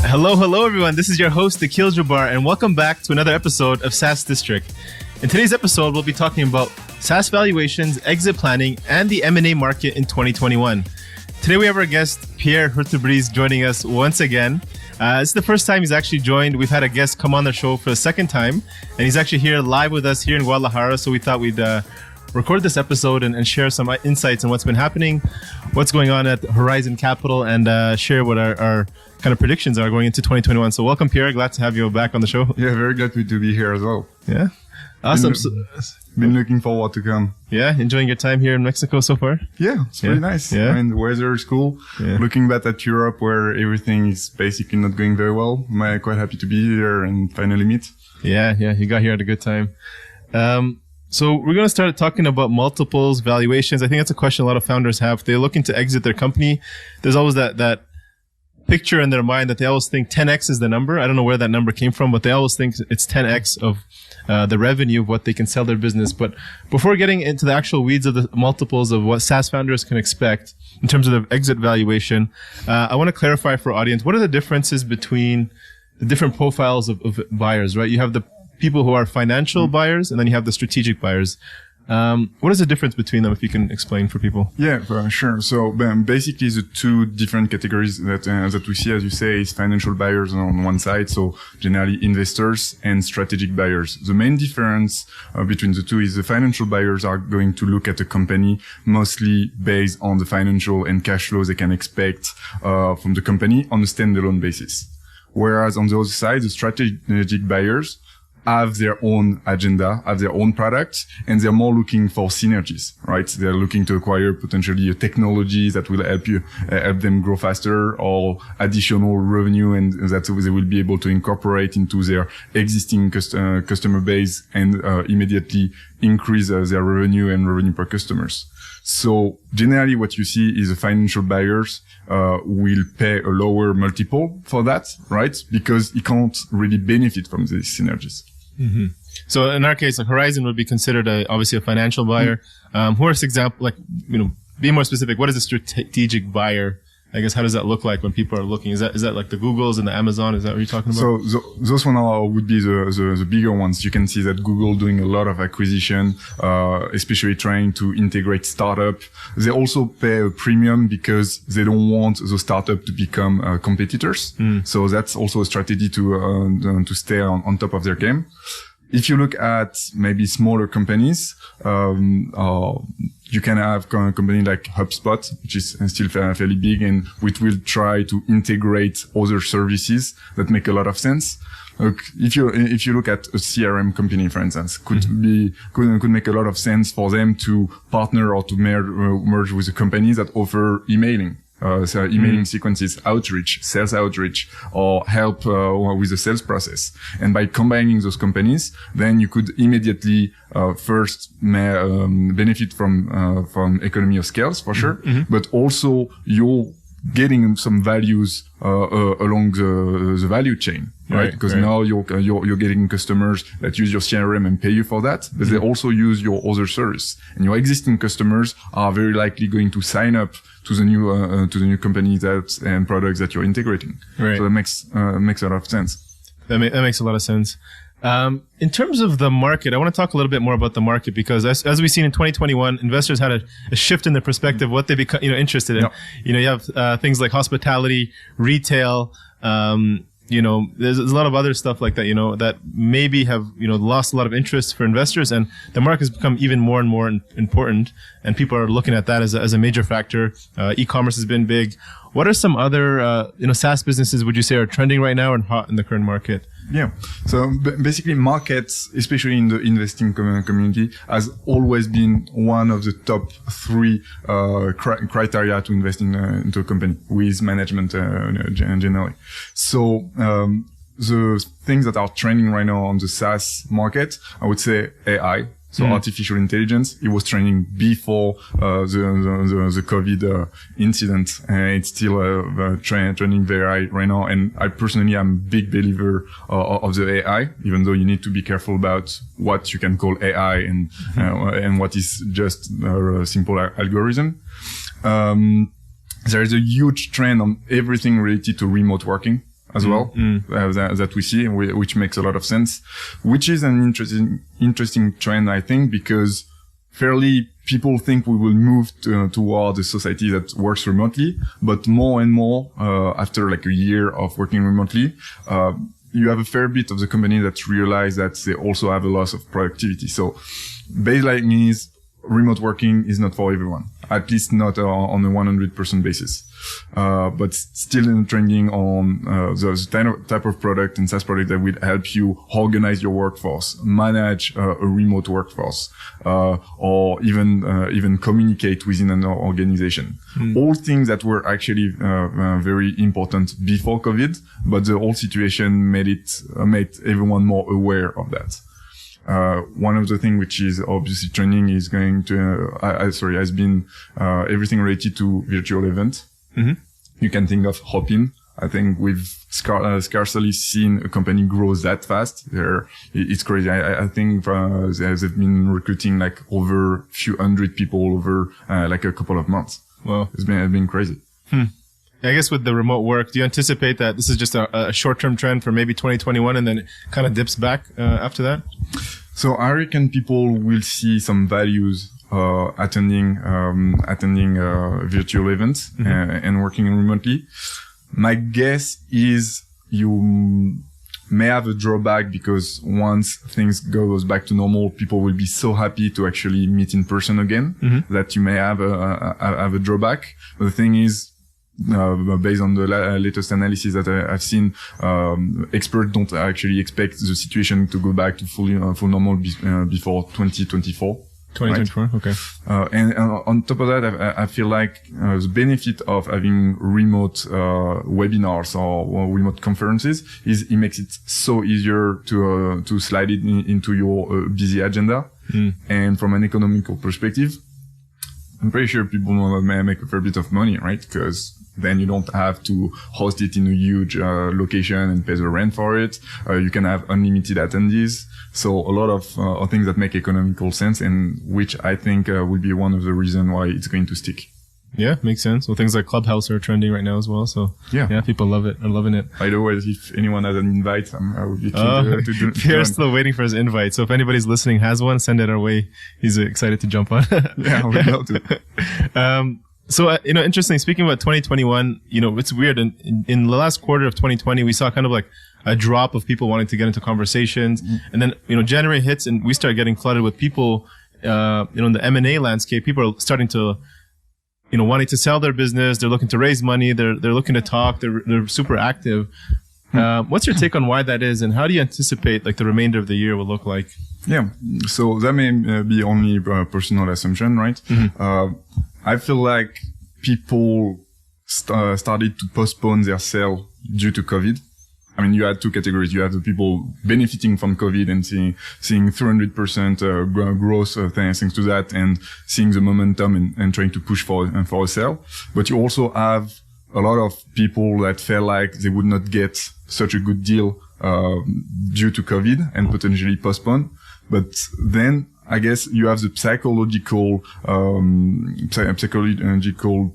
Hello, everyone. This is your host, Nikhil Jabbar, and welcome back to another episode of SaaS District. In today's episode, we'll be talking about SaaS valuations, exit planning, and the M&A market in 2021. Today, we have our guest, Pierre Heurtebize, joining us once again. It's the first time he's actually joined. We've had a guest come on the show for the second time, and he's actually here live with us here in Guadalajara, so we thought we'd record this episode and share some insights on what's been happening, what's going on at Horizon Capital, and share what our kind of predictions are going into 2021. So welcome, Pierre. Glad to have you back on the show. Yeah, very glad to be here as well. Yeah. Awesome. Been looking forward to come. Yeah. Enjoying your time here in Mexico so far? Yeah, it's pretty nice. Yeah. I mean, the weather is cool. Yeah. Looking back at Europe where everything is basically not going very well, I'm quite happy to be here and finally meet. Yeah. You got here at a good time. So we're going to start talking about multiples, valuations. I think that's a question a lot of founders have. If they're looking to exit their company, there's always that picture in their mind that they always think 10x is the number. I don't know where that number came from, but they always think it's 10x of the revenue of what they can sell their business. But before getting into the actual weeds of the multiples of what SaaS founders can expect in terms of the exit valuation, I want to clarify for our audience, what are the differences between the different profiles of buyers, right? You have the people who are financial buyers, and then you have the strategic buyers. What is the difference between them, if you can explain for people? Yeah, for sure. So basically the two different categories that we see, as you say, is financial buyers on one side. So generally investors and strategic buyers. The main difference between the two is the financial buyers are going to look at a company mostly based on the financial and cash flows they can expect from the company on a standalone basis. Whereas on the other side, the strategic buyers have their own agenda, have their own products, and they're more looking for synergies, right? They're looking to acquire potentially a technology that will help them grow faster, or additional revenue, and that they will be able to incorporate into their existing customer base and immediately increase their revenue and revenue per customers. So generally what you see is the financial buyers will pay a lower multiple for that, right? Because he can't really benefit from these synergies. Mm-hmm. So in our case, like Horizon would be considered obviously a financial buyer. Who are some example, be more specific. What is a strategic buyer? I guess, how does that look like when people are looking? Is that like the Googles and the Amazon? Is that what you're talking about? So those one would be the bigger ones. You can see that Google doing a lot of acquisition, especially trying to integrate startup. They also pay a premium because they don't want the startup to become competitors. So that's also a strategy to stay on top of their game. If you look at maybe smaller companies, you can have a company like HubSpot, which is still fairly big, and which will try to integrate other services that make a lot of sense. Look, if you look at a CRM company, for instance, could make a lot of sense for them to partner or to merge with a company that offer emailing. So emailing sequences, outreach, sales outreach, or help with the sales process. And by combining those companies, then you could immediately first benefit from economy of scales for sure, but also you're getting some values along the value chain. Right? Because now you're getting customers that use your CRM and pay you for that, but they also use your other service. And your existing customers are very likely going to sign up to the new company and products that you're integrating. Right. So that makes a lot of sense. That makes a lot of sense. In terms of the market, I want to talk a little bit more about the market, because as we've seen in 2021, investors had a shift in their perspective, what they become, interested in. Yep. You have things like hospitality, retail, there's a lot of other stuff like that, that maybe have, lost a lot of interest for investors, and the market has become even more and more important, and people are looking at that as a major factor. E-commerce has been big. What are some other, SaaS businesses would you say are trending right now and hot in the current market? Yeah. So basically markets, especially in the investing community, has always been one of the top three criteria to invest into a company with management generally. So the things that are trending right now on the SaaS market, I would say AI. So artificial intelligence, it was trending before the COVID incident, and it's still trending very high right now. And I personally am a big believer of the AI, even though you need to be careful about what you can call AI and what is just a simple algorithm. There is a huge trend on everything related to remote working as well, that we see, which makes a lot of sense, which is an interesting trend, I think, because fairly people think we will move toward a society that works remotely, but more and more, after like a year of working remotely, you have a fair bit of the company that realize that they also have a loss of productivity. So baseline is remote working is not for everyone, at least not on a 100% basis. But still trending on the type of product and SaaS product that will help you organize your workforce, manage a remote workforce, or even communicate within an organization. All things that were actually very important before COVID, but the whole situation made everyone more aware of that. One of the things which is obviously trending is going to, has been, everything related to virtual events. You can think of Hopin. I think we've scarcely seen a company grow that fast. It's crazy. I think, they've been recruiting like over a few hundred people over, like a couple of months. Wow. It's been crazy. I guess with the remote work, do you anticipate that this is just a short-term trend for maybe 2021 and then it kind of dips back after that? So I reckon people will see some values attending virtual events and working remotely. My guess is you may have a drawback because once things goes back to normal, people will be so happy to actually meet in person again that you may have a drawback. But the thing is, based on the latest analysis that I've seen, experts don't actually expect the situation to go back to full normal before 2024. 2024, right? Okay. And on top of that, I feel like the benefit of having remote webinars or remote conferences is it makes it so easier to slide it into your busy agenda. And from an economical perspective, I'm pretty sure people may make a fair bit of money, right? Because then you don't have to host it in a huge location and pay the rent for it. You can have unlimited attendees. So a lot of things that make economical sense, and which I think will be one of the reasons why it's going to stick. Yeah, makes sense. Well, things like Clubhouse are trending right now as well. So yeah, people love it. I'm loving it. By the way, if anyone has an invite, I would be keen to do. Pierre's still waiting for his invite. So if anybody's listening has one, send it our way. He's excited to jump on. Yeah, I would love to. So, interesting. Speaking about 2021, it's weird. In the last quarter of 2020, we saw kind of like a drop of people wanting to get into conversations. And then, January hits and we start getting flooded with people, in the M&A landscape. People are starting to, wanting to sell their business. They're looking to raise money. They're looking to talk. They're super active. What's your take on why that is, and how do you anticipate like the remainder of the year will look like? Yeah. So that may be only a personal assumption, right? I feel like people started to postpone their sale due to COVID. I mean, you had two categories. You had the people benefiting from COVID and seeing 300% growth thanks to that, and seeing the momentum and trying to push for a sale. But you also have a lot of people that felt like they would not get such a good deal due to COVID and potentially postpone. But then I guess you have the psychological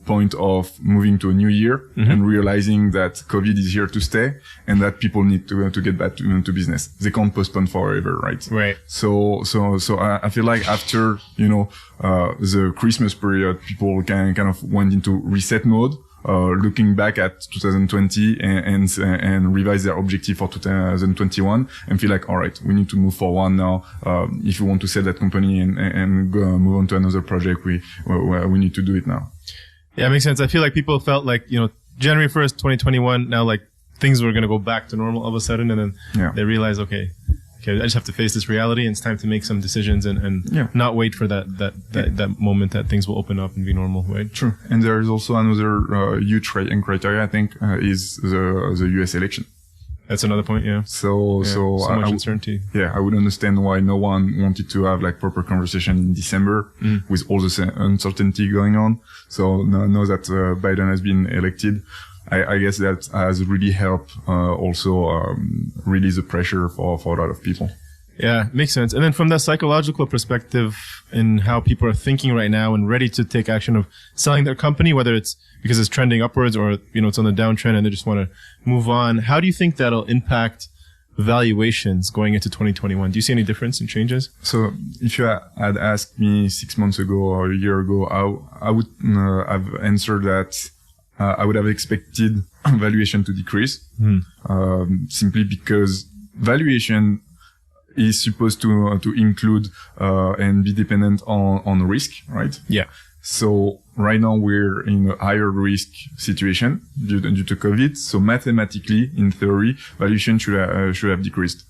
point of moving to a new year and realizing that COVID is here to stay and that people need to get back to business. They can't postpone forever, right? Right. So I feel like after, the Christmas period, people kind of went into reset mode. Looking back at 2020 and revise their objective for 2021 and feel like, all right, we need to move forward now. If you want to sell that company and go move on to another project, we need to do it now. Yeah, it makes sense. I feel like people felt like, January 1st, 2021, now like things were going to go back to normal all of a sudden. And then they realize, okay, I just have to face this reality, and it's time to make some decisions and not wait for that moment that things will open up and be normal, right? True. And there is also another huge criteria, I think, is the US election. That's another point. Yeah. So much uncertainty. Yeah, I would understand why no one wanted to have like proper conversation in December with all the uncertainty going on. So now that Biden has been elected, I guess that has really helped also release the pressure for a lot of people. Yeah, makes sense. And then from that psychological perspective and how people are thinking right now and ready to take action of selling their company, whether it's because it's trending upwards or, it's on the downtrend and they just want to move on. How do you think that'll impact valuations going into 2021? Do you see any difference in changes? So if you had asked me 6 months ago or a year ago, I would have answered that I would have expected valuation to decrease, simply because valuation is supposed to include and be dependent on risk, right? Yeah. So right now we're in a higher risk situation due to COVID. So mathematically, in theory, valuation should have decreased.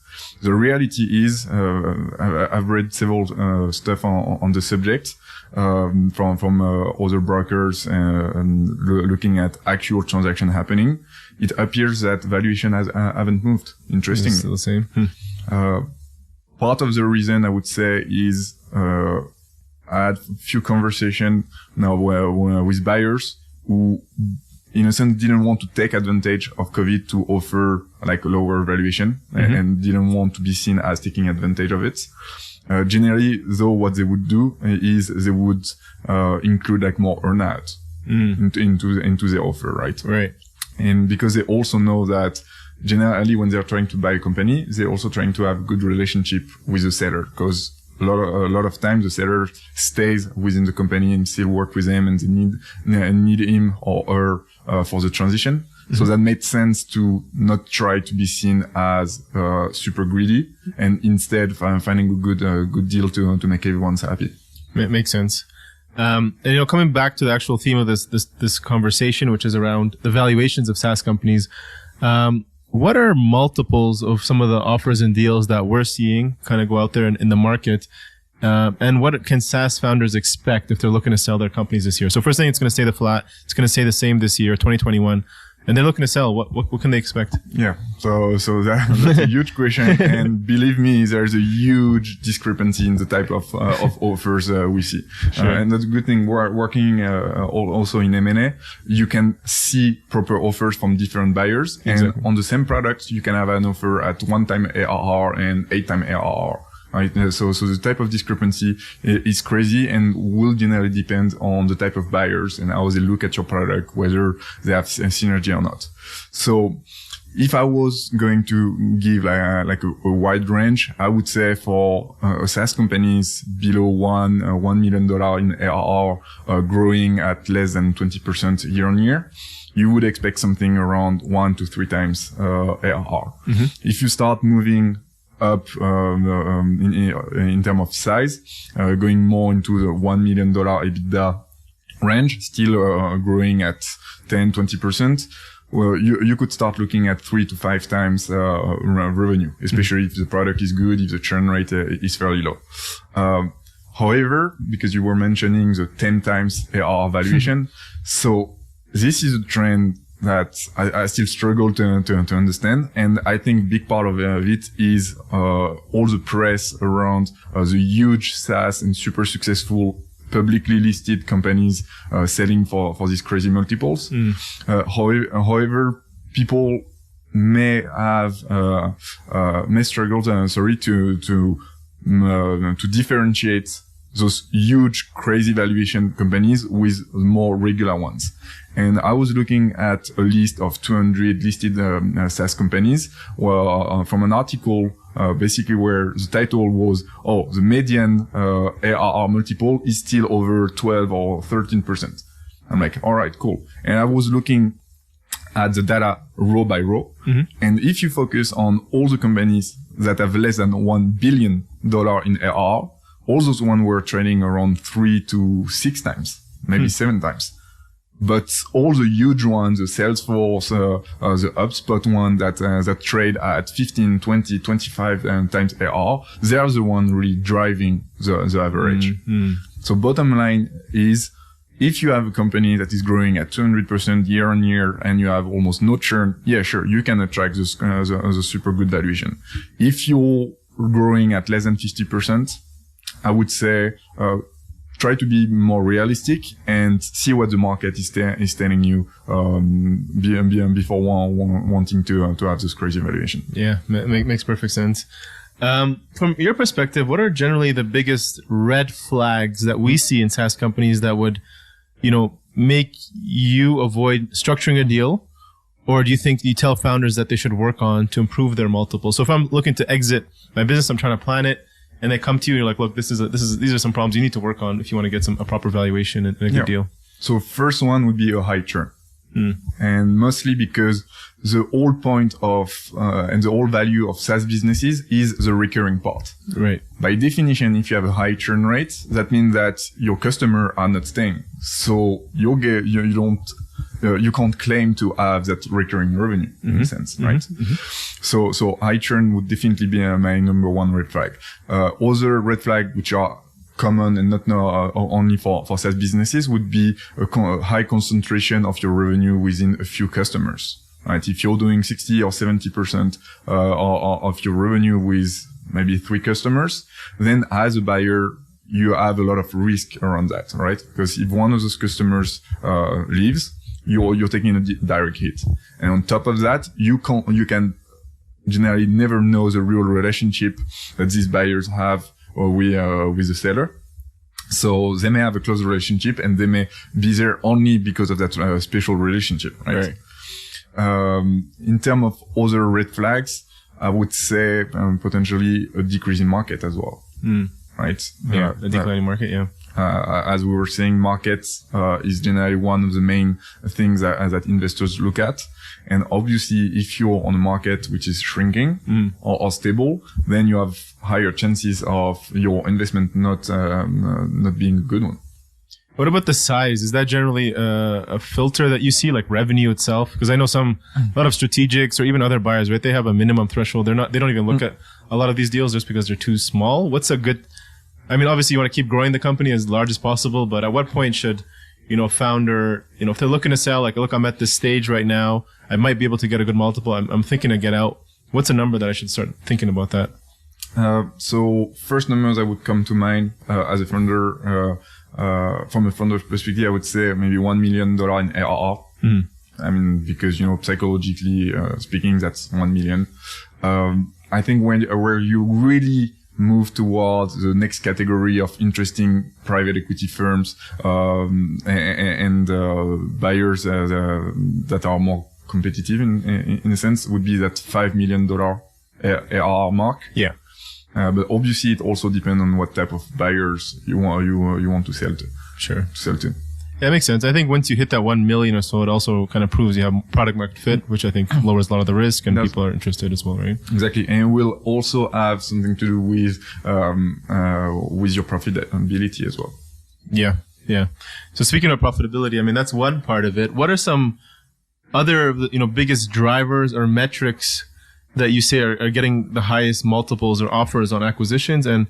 The reality is, I've read several stuff on the subject from other brokers and looking at actual transaction happening. It appears that valuation haven't moved. Interesting. It's still the same. Part of the reason I would say is I had a few conversations now with buyers who, in a sense, didn't want to take advantage of COVID to offer like a lower valuation and didn't want to be seen as taking advantage of it. Generally, though, what they would do is they would include like more earnout into the offer, right? Right. And because they also know that generally when they're trying to buy a company, they're also trying to have a good relationship with the seller, because a lot of times the seller stays within the company and still work with them, and they need him or her for the transition. So that made sense to not try to be seen as super greedy, and instead finding a good deal to make everyone happy. It makes sense. And coming back to the actual theme of this conversation, which is around the valuations of SaaS companies. What are multiples of some of the offers and deals that we're seeing kind of go out there in the market? And what can SaaS founders expect if they're looking to sell their companies this year? So first thing, it's going to stay flat. It's going to stay the same this year, 2021. And they're looking to sell. What can they expect? Yeah. So that's a huge question. And believe me, there's a huge discrepancy in the type of offers we see. Sure. And that's a good thing. We're working also in M&A. You can see proper offers from different buyers. Exactly. And on the same product, you can have an offer at 1x ARR and 8x ARR. Right. So the type of discrepancy is crazy and will generally depend on the type of buyers and how they look at your product, whether they have synergy or not. So if I was going to give like a wide range, I would say for SaaS companies below $1 million in ARR, growing at less than 20% year on year, you would expect something around 1 to 3 times ARR. If you start moving up in terms of size, going more into the $1 million EBITDA range, still growing at 10-20%. Well, you could start looking at 3 to 5 times revenue, especially if the product is good, if the churn rate is fairly low. However, because you were mentioning the 10 times ARR valuation, so this is a trend that I still struggle to understand. And I think big part of it is all the press around the huge SaaS and super successful publicly listed companies selling for these crazy multiples. However, people may struggle to differentiate those huge crazy valuation companies with more regular ones. And I was looking at a list of 200 listed SaaS companies, from an article basically where the title was, the median ARR multiple is still over 12 or 13%. I'm like, all right, cool. And I was looking at the data row by row. And if you focus on all the companies that have less than $1 billion in ARR, all those ones were trading around 3 to 6 times, maybe 7 times. But all the huge ones, the Salesforce, the HubSpot one that trade at 15, 20, 25 times ARR, they're the one really driving the average. So bottom line is, If you have a company that is growing at 200% year on year and you have almost no churn, yeah, sure, you can attract the super good valuation. If you're growing at less than 50%, I would say, try to be more realistic and see what the market is telling you, before wanting to have this crazy valuation. Yeah, makes perfect sense. From your perspective, what are generally the biggest red flags that we see in SaaS companies that would, make you avoid structuring a deal? Or do you think you tell founders that they should work on to improve their multiple? So if I'm looking to exit my business, I'm trying to plan it, and they come to you and you're like, look, these are some problems you need to work on if you want to get a proper valuation and a good deal. So first one would be a high churn. And mostly because the whole point of, and the whole value of SaaS businesses is the recurring part. Right. By definition, if you have a high churn rate, that means that your customer are not staying. So you can't claim to have that recurring revenue in a sense, right? So high churn would definitely be my number one red flag. Other red flag, which are common and not only for SaaS businesses, would be a high concentration of your revenue within a few customers, right? If you're doing 60 or 70% of your revenue with maybe 3 customers, then as a buyer, you have a lot of risk around that, right? Because if one of those customers leaves, you're taking a direct hit. And on top of that, you can generally never know the real relationship that these buyers have with the seller. So they may have a close relationship and they may be there only because of that special relationship, right? In terms of other red flags, I would say potentially a decreasing market as well, right? Yeah, a declining market, yeah. As we were saying, markets is generally one of the main things that investors look at. And obviously, if you're on a market which is shrinking or stable, then you have higher chances of your investment not being a good one. What about the size? Is that generally a filter that you see, like revenue itself? Because I know a lot of strategics or even other buyers, right? They have a minimum threshold. They don't even look at a lot of these deals just because they're too small. What's a good? I mean, obviously you want to keep growing the company as large as possible, but at what point should, a founder, if they're looking to sell, like, look, I'm at this stage right now, I might be able to get a good multiple. I'm thinking to get out. What's a number that I should start thinking about that? So first numbers that would come to mind, as a founder, from a founder's perspective, I would say maybe $1 million in ARR. I mean, because, psychologically, speaking, that's 1 million. I think where you really move towards the next category of interesting private equity firms, and buyers, that are more competitive in a sense would be that $5 million ARR mark. Yeah. But obviously it also depends on what type of buyers you want to sell to. Sure. To sell to. Yeah, that makes sense. I think once you hit that 1 million or so, it also kind of proves you have product market fit, which I think lowers a lot of the risk and people are interested as well, right? Exactly. And will also have something to do with your profitability as well. Yeah. Yeah. So speaking of profitability, I mean, that's one part of it. What are some other, biggest drivers or metrics that you say are getting the highest multiples or offers on acquisitions, and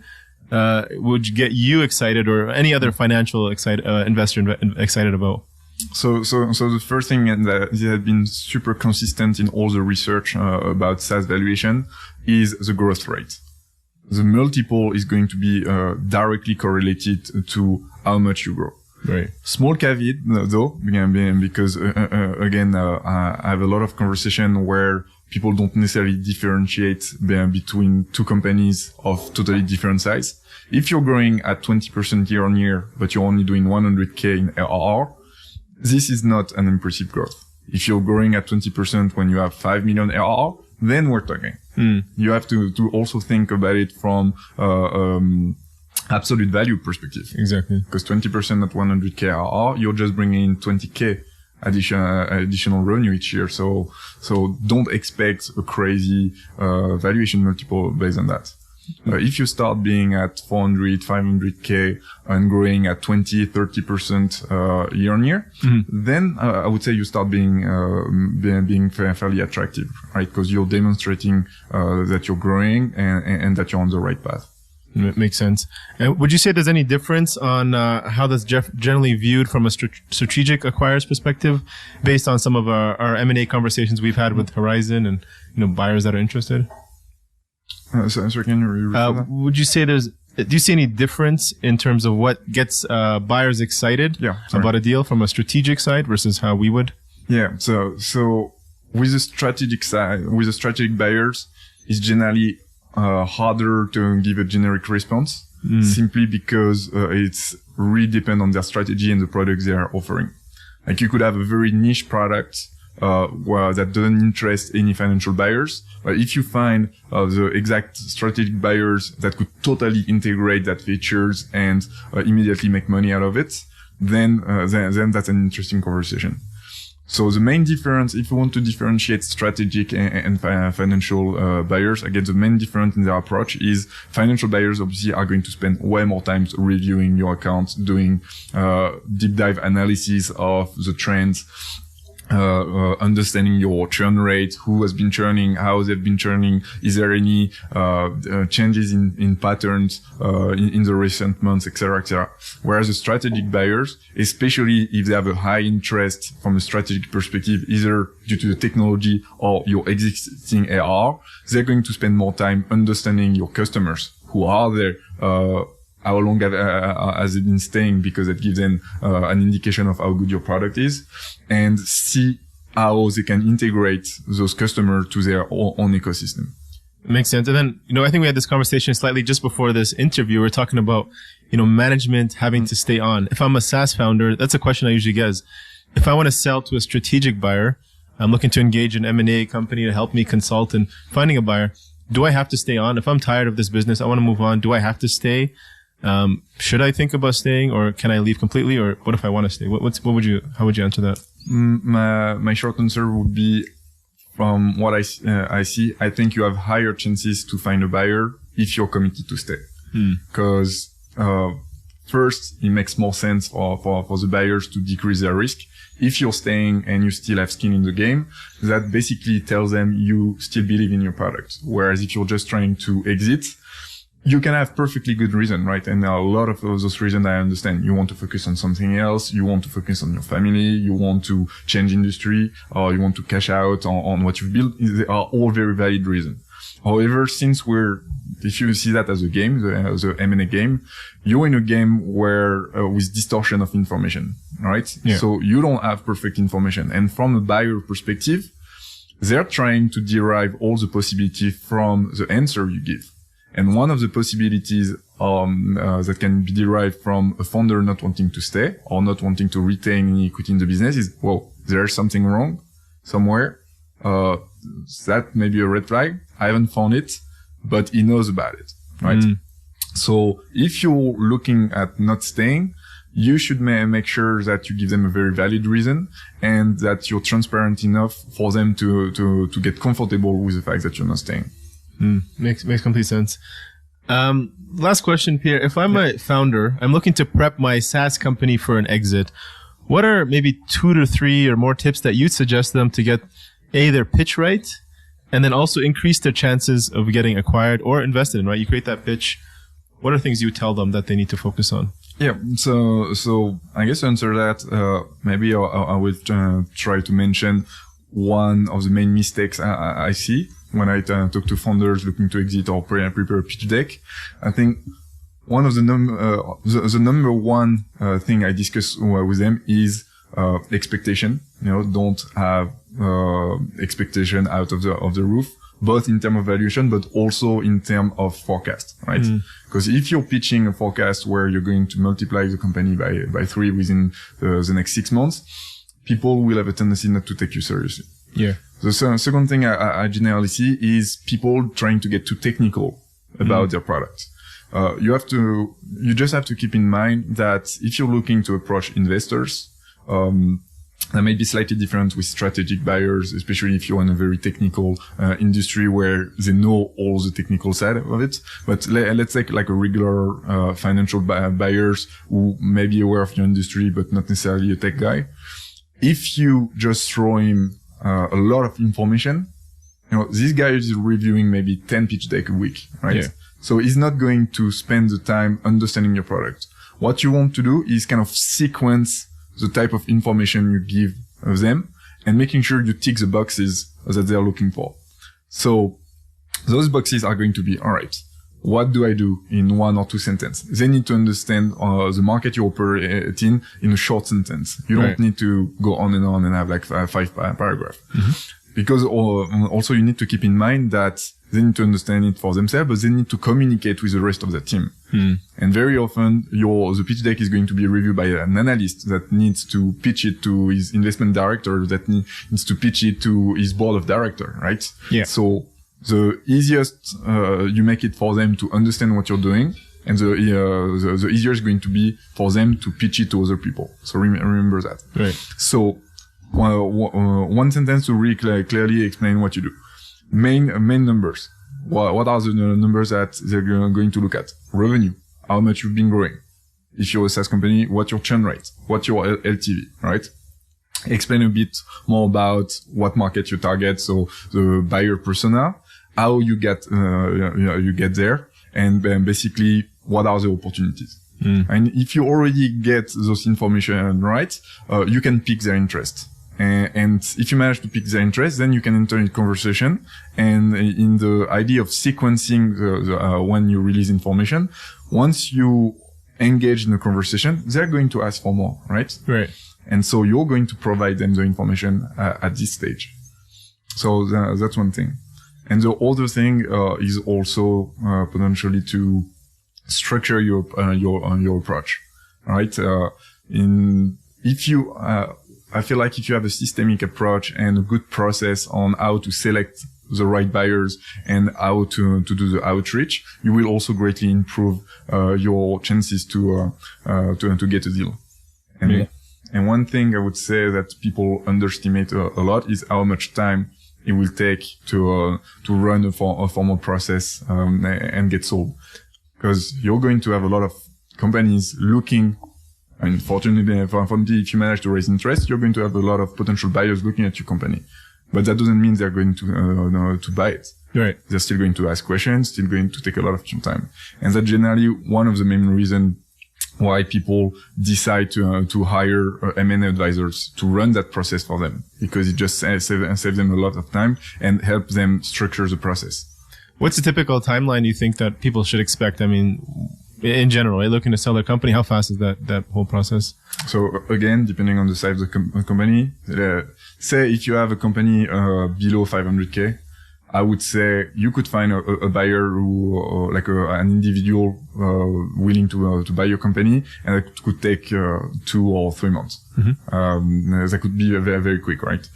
would get you excited or any other financial investor excited about? So the first thing that has been super consistent in all the research about SaaS valuation is the growth rate. The multiple is going to be directly correlated to how much you grow. Right. Small caveat though, because again, I have a lot of conversation where people don't necessarily differentiate between two companies of totally different size. If you're growing at 20% year on year, but you're only doing 100K in ARR, this is not an impressive growth. If you're growing at 20% when you have 5 million ARR, then we're talking. You have to also think about it from absolute value perspective. Exactly. Because 20% at 100K ARR, you're just bringing in 20K additional revenue each year. So don't expect a crazy valuation multiple based on that. If you start being at 400, 500K and growing at 20, 30% year on year, then I would say you start being fairly attractive, right? Because you're demonstrating that you're growing and that you're on the right path. Makes sense. And would you say there's any difference on how that's generally viewed from a strategic acquirer's perspective, based on some of our M&A conversations we've had with Horizon and buyers that are interested? So can you repeat that? Would you say do you see any difference in terms of what gets buyers excited about a deal from a strategic side versus how we would? Yeah. So with the strategic side, with the strategic buyers, it's generally harder to give a generic response simply because it's really depend on their strategy and the products they are offering. Like you could have a very niche product that doesn't interest any financial buyers, but if you find the exact strategic buyers that could totally integrate that features and immediately make money out of it, then that's an interesting conversation. So the main difference, if you want to differentiate strategic and financial buyers, again, the main difference in their approach is financial buyers obviously are going to spend way more time reviewing your account, doing deep dive analysis of the trends, understanding your churn rate, who has been churning, how they've been churning, is there any changes in patterns in the recent months, etc., etc. Whereas the strategic buyers, especially if they have a high interest from a strategic perspective, either due to the technology or your existing AR, they're going to spend more time understanding your customers, who are there, how long has it been staying, because it gives them an indication of how good your product is, and see how they can integrate those customers to their own ecosystem. Makes sense. And then, I think we had this conversation slightly just before this interview. We're talking about, management having to stay on. If I'm a SaaS founder, that's a question I usually get is, if I want to sell to a strategic buyer, I'm looking to engage an M&A company to help me consult in finding a buyer. Do I have to stay on? If I'm tired of this business, I want to move on. Do I have to stay? Should I think about staying, or can I leave completely? Or what if I want to stay? How would you answer that? My short answer would be, from what I see, I think you have higher chances to find a buyer if you're committed to stay. Because, first, it makes more sense for the buyers to decrease their risk. If you're staying and you still have skin in the game, that basically tells them you still believe in your product. Whereas if you're just trying to exit, you can have perfectly good reason, right? And a lot of those reasons I understand. You want to focus on something else. You want to focus on your family. You want to change industry, or you want to cash out on what you've built. They are all very valid reasons. However, if you see that as a game, the M&A game, you're in a game where, with distortion of information, right? Yeah. So you don't have perfect information. And from a buyer perspective, they're trying to derive all the possibility from the answer you give. And one of the possibilities that can be derived from a founder not wanting to stay or not wanting to retain any equity in the business is, well, there's something wrong somewhere. That may be a red flag. I haven't found it, but he knows about it, right? So if you're looking at not staying, you should make sure that you give them a very valid reason and that you're transparent enough for them to get comfortable with the fact that you're not staying. Makes complete sense. Last question, Pierre. If I'm a founder, I'm looking to prep my SaaS company for an exit. What are maybe 2 to 3 or more tips that you'd suggest them to get their pitch right, and then also increase their chances of getting acquired or invested in, right? You create that pitch. What are things you tell them that they need to focus on? Yeah. So I guess to answer that, maybe I will try to mention one of the main mistakes I see when I talk to founders looking to exit or prepare a pitch deck. I think one of the number one thing I discuss with them is expectation. Don't have expectation out of the roof, both in terms of valuation, but also in terms of forecast, right? Because if you're pitching a forecast where you're going to multiply the company by 3 within the next 6 months, people will have a tendency not to take you seriously. Yeah. The second thing I generally see is people trying to get too technical about their product. You just have to keep in mind that if you're looking to approach investors, that may be slightly different with strategic buyers, especially if you're in a very technical industry where they know all the technical side of it. But let's take like a regular financial buyers who may be aware of your industry, but not necessarily a tech guy. If you just throw him a lot of information, this guy is reviewing maybe 10 pitch deck a week, right? Yeah. So he's not going to spend the time understanding your product. What you want to do is kind of sequence the type of information you give them and making sure you tick the boxes that they're looking for. So those boxes are going to be, all right, what do I do in 1 or 2 sentences? They need to understand the market you operate in a short sentence. You don't need to go on and have like 5 paragraphs. Because also you need to keep in mind that they need to understand it for themselves, but they need to communicate with the rest of the team. And very often the pitch deck is going to be reviewed by an analyst that needs to pitch it to his investment director, that needs to pitch it to his board of director, right? Yeah. So the easiest, you make it for them to understand what you're doing, and the easier is going to be for them to pitch it to other people. So remember that. Right. So, one sentence to really clearly explain what you do. Main numbers. What are the numbers that they're going to look at? Revenue. How much you've been growing. If you're a SaaS company, what's your churn rate? What's your LTV, right? Explain a bit more about what market you target. So the buyer persona, how you get there, and basically what are the opportunities. And if you already get those information right, you can pick their interest. And if you manage to pick their interest, then you can enter in conversation. And in the idea of sequencing when you release information, once you engage in the conversation, they're going to ask for more, right? Right. And so you're going to provide them the information at this stage. So that's one thing. And the other thing is also potentially to structure your approach, right? I feel like if you have a systemic approach and a good process on how to select the right buyers and how to do the outreach, you will also greatly improve your chances to get a deal. And one thing I would say that people underestimate a lot is how much time it will take to run a formal process and get sold. Because you're going to have a lot of companies looking. And fortunately, if you manage to raise interest, you're going to have a lot of potential buyers looking at your company. But that doesn't mean they're going to buy it. Right. They're still going to ask questions, still going to take a lot of time. And that's generally one of the main reasons why people decide to hire M&A advisors to run that process for them. Because it just saves them a lot of time and help them structure the process. What's the typical timeline you think that people should expect? I mean, in general, are you looking to sell their company? How fast is that whole process? So again, depending on the size of the company, say if you have a company below 500K, I would say you could find a buyer who, an individual willing to buy your company, and it could take 2 or 3 months. That could be very, very quick, right?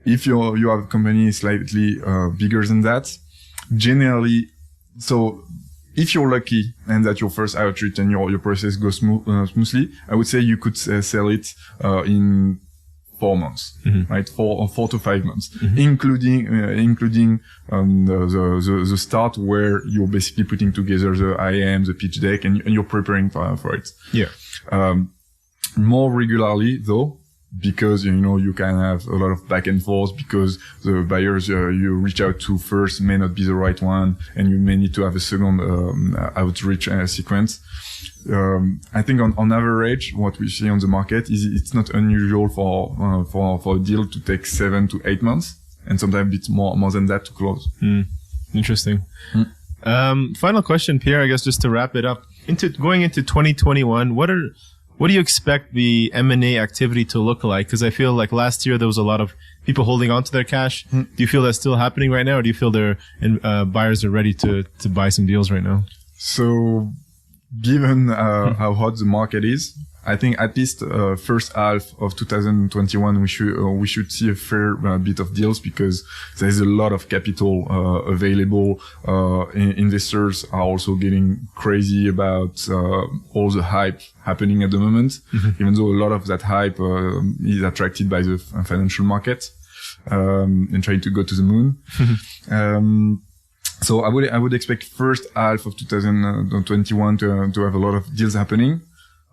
If you have a company slightly bigger than that, generally, so if you're lucky and that your first outreach and your process goes smoothly, I would say you could sell it in 4 months, right? 4 to 5 months, including the start where you're basically putting together the IM, the pitch deck, and you're preparing for it. Yeah. More regularly though, because you can have a lot of back and forth because the buyers you reach out to first may not be the right one, and you may need to have a second outreach sequence. I think on average, what we see on the market is it's not unusual for a deal to take 7 to 8 months, and sometimes a bit more than that to close. Interesting. Final question, Pierre, I guess just to wrap it up. Going into 2021, what do you expect the M&A activity to look like? Because I feel like last year there was a lot of people holding on to their cash. Do you feel that's still happening right now, or do you feel their buyers are ready to buy some deals right now? So, given how hot the market is, I think at least first half of 2021 we should see a fair bit of deals, because there's a lot of capital available. Investors are also getting crazy about all the hype happening at the moment, even though a lot of that hype is attracted by the financial market and trying to go to the moon. So I would expect first half of 2021 to have a lot of deals happening.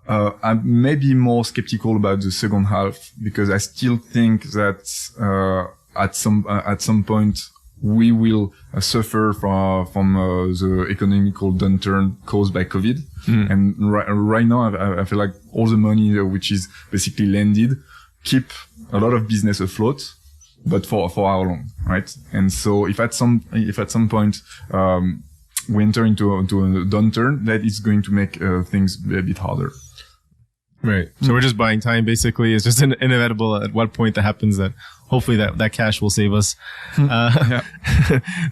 I'm maybe more skeptical about the second half, because I still think that at some point we will suffer from the economical downturn caused by COVID. And right now, I feel like all the money which is basically landed keep a lot of business afloat, but for how long, right? And so if at some point we enter into a downturn, that is going to make things a bit harder. Right. So we're just buying time, basically. It's just inevitable at what point that happens, that hopefully that cash will save us.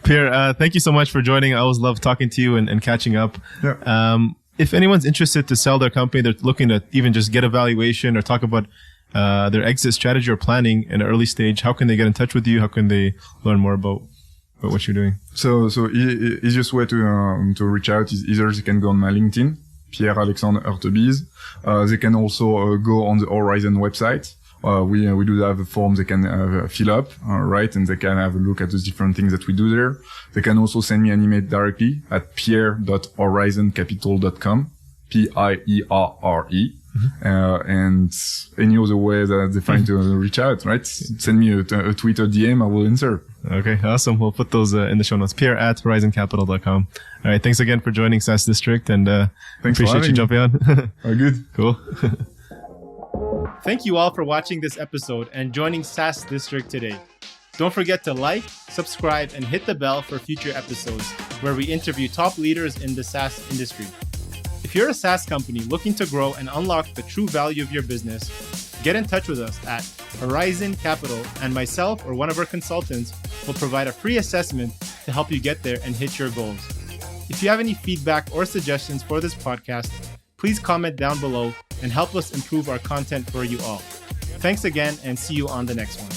Pierre, thank you so much for joining. I always love talking to you and catching up. Yeah. If anyone's interested to sell their company, they're looking to even just get a valuation or talk about their exit strategy or planning in an early stage, how can they get in touch with you? How can they learn more about what you're doing? So easiest way to reach out is either they can go on my LinkedIn, Pierre Alexandre Heurtebize. They can also go on the Horizon website. We do have a form they can fill up, right? And they can have a look at the different things that we do there. They can also send me an email directly at pierre.horizoncapital.com, Pierre. And any other way that they find to reach out, right? Send me a Twitter DM, I will answer. Okay, awesome. We'll put those in the show notes. Pierre@horizoncapital.com. All right, thanks again for joining SaaS District, and thanks appreciate you jumping on. Good. Cool. Thank you all for watching this episode and joining SaaS District today. Don't forget to like, subscribe, and hit the bell for future episodes where we interview top leaders in the SaaS industry. If you're a SaaS company looking to grow and unlock the true value of your business, get in touch with us at Horizon Capital, and myself or one of our consultants will provide a free assessment to help you get there and hit your goals. If you have any feedback or suggestions for this podcast, please comment down below and help us improve our content for you all. Thanks again, and see you on the next one.